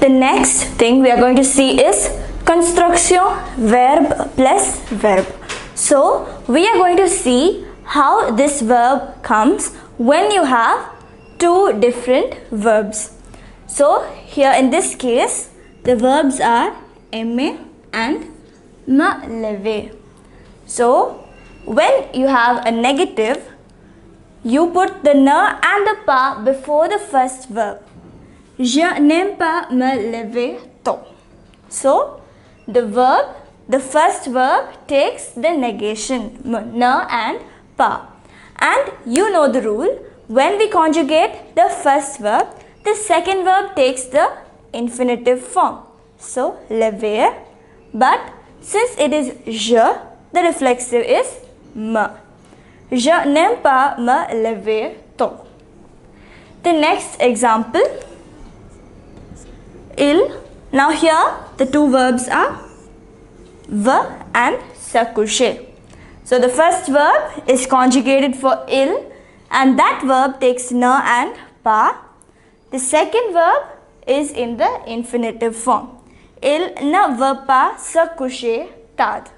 The next thing we are going to see is construction verb plus verb. So we are going to see how this verb comes when you have two different verbs. So here in this case, the verbs are aimer and me lever. So when you have a negative, you put the ne and the pas before the first verb. Je n'aime pas me lever tôt. So the first verb takes the negation ne and pas. And you know the rule, when we conjugate the first verb, the second verb takes the infinitive form. So lever, but since it is je, the reflexive is me. Je n'aime pas me lever tôt. The next example, il. Now here the two verbs are v and se coucher. So the first verb is conjugated for il and that verb takes ne and pas. The second verb is in the infinitive form. Il ne veut pas se coucher tard.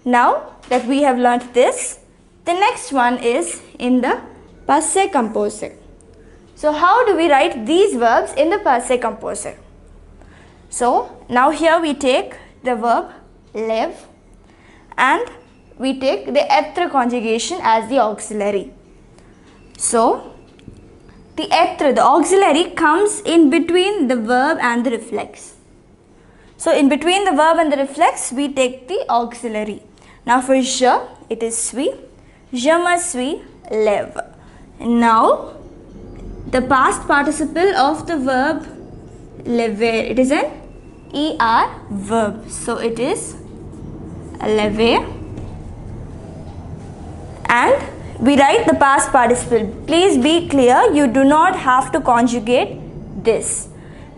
Now that we have learnt this, the next one is in the passé composé. So how do we write these verbs in the passé composé? So now here we take the verb lève and we take the être conjugation as the auxiliary. So the être, the auxiliary, comes in between the verb and the reflex. So in between the verb and the reflex, we take the auxiliary. Now for je, it is suis. Je me suis lève. Now the past participle of the verb lever, it is an er verb. So it is lever. And we write the past participle. Please be clear, you do not have to conjugate this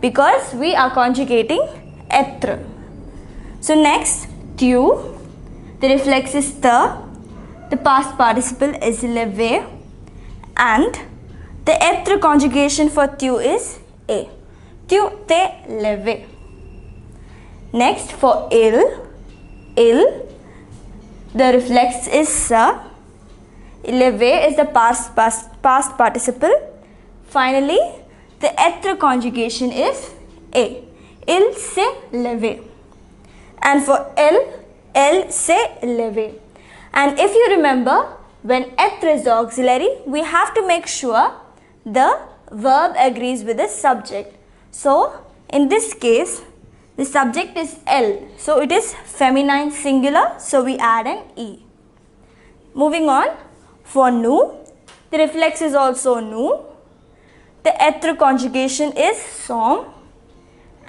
because we are conjugating être. So next, tu, the reflex is the past participle is lever, and the être conjugation for tu is a. Tu t'es levé. Next for il, the reflex is se. Lever is the past participle. Finally, the être conjugation is a. Il s'est levé. And for elle s'est levée. And if you remember, when être is the auxiliary, we have to make sure the verb agrees with the subject. So in this case, the subject is elle. So it is feminine singular. So we add an e. Moving on. For nous, the reflex is also nous. The être conjugation is sommes.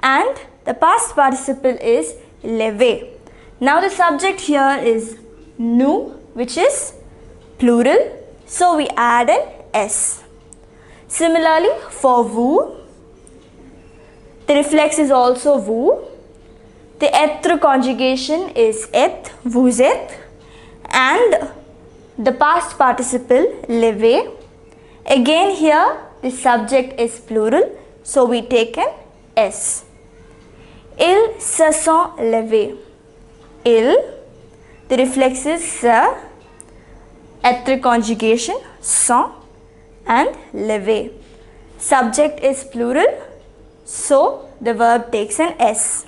And the past participle is levé. Now the subject here is nous, which is plural. So we add an s. Similarly, for vous, the reflex is also vous. The être conjugation is êtes, vous êtes. And the past participle levé. Again here the subject is plural, so we take an s. Ils se sont levés. Il, the reflex is se, être conjugation sont and levé. Subject is plural, so the verb takes an s.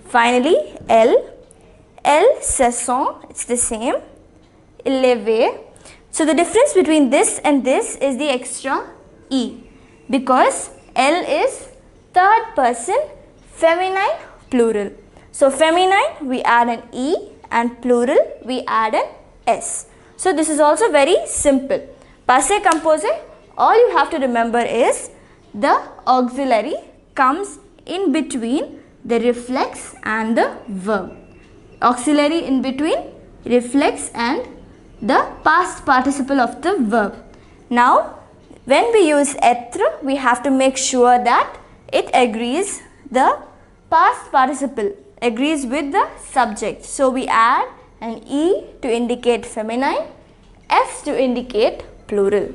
Finally, elles se sont, it's the same. Levé. So the difference between this and this is the extra e, because elle is third person feminine plural. So feminine we add an e and plural we add an s. So this is also very simple. Passé composé, all you have to remember is the auxiliary comes in between the reflex and the verb. Auxiliary in between reflex and the past participle of the verb. Now, when we use être, we have to make sure that it agrees, the past participle agrees with the subject. So we add an e to indicate feminine, s to indicate plural.